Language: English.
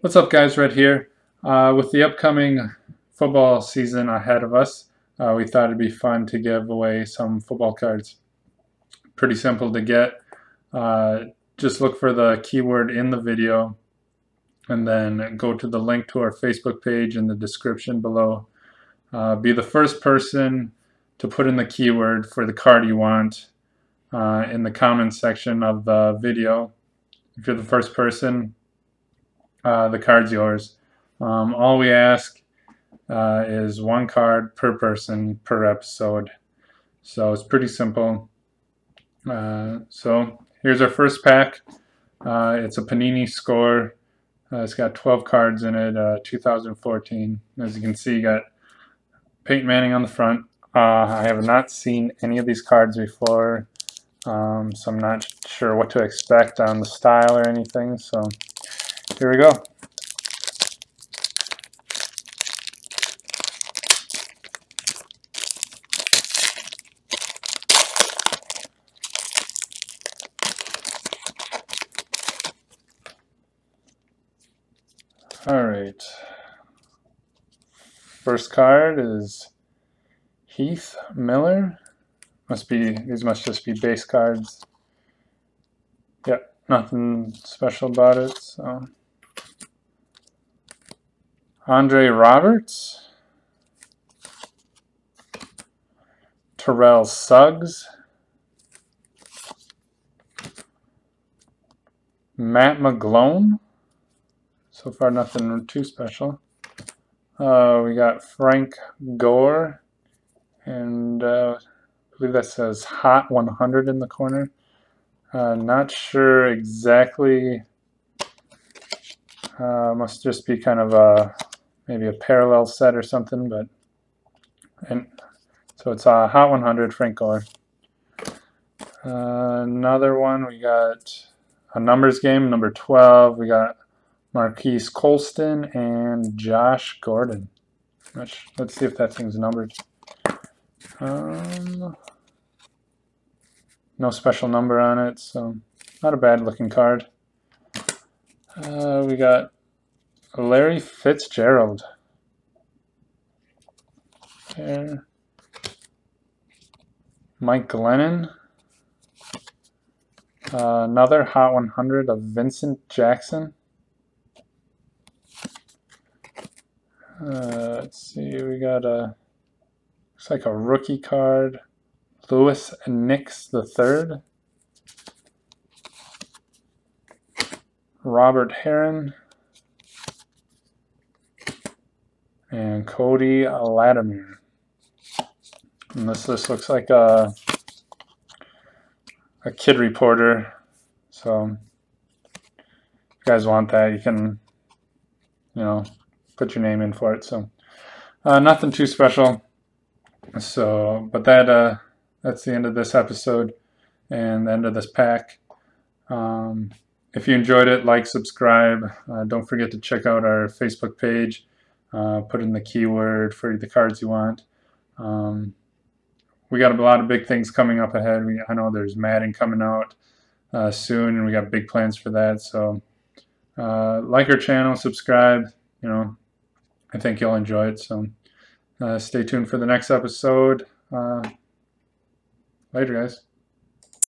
What's up, guys? Red here. With the upcoming football season ahead of us, we thought it'd be fun to give away some football cards. Pretty simple to get. Uh, just look for the keyword in the video and then go to the link to our Facebook page in the description below. Be the first person to put in the keyword for the card you want in the comments section of the video. If you're the first person, the card's yours. All we ask is one card per person per episode. So it's pretty simple. So here's our first pack. It's a Panini score. It's got 12 cards in it, 2014. As you can see, you got Peyton Manning on the front. I have not seen any of these cards before, so I'm not sure what to expect on the style or anything. So here we go. All right. First card is Heath Miller. These must just be base cards. Yep, nothing special about it. So Andre Roberts, Terrell Suggs, Matt McGlone. So far, nothing too special. We got Frank Gore, and I believe that says Hot 100 in the corner. Not sure exactly. Must just be kind of maybe a parallel set or something, but so it's Hot 100 Frank Gore. Another one, we got a numbers game, number 12. We got Marquise Colston and Josh Gordon. Let's see if that thing's numbered. No special number on it, so not a bad looking card. We got Larry Fitzgerald. There. Mike Glennon. Another Hot 100 of Vincent Jackson. Let's see, we got looks like a rookie card, Lewis Nix III, Robert Heron, and Cody Latimer. And this looks like a kid reporter, so if you guys want that, you can, put your name in for it. So nothing too special. So, but that's the end of this episode and the end of this pack. If you enjoyed it, like, subscribe. Don't forget to check out our Facebook page. Put in the keyword for the cards you want. We got a lot of big things coming up ahead. I know there's Madden coming out soon, and we got big plans for that. So like our channel, subscribe. I think you'll enjoy it. So stay tuned for the next episode. Later, guys.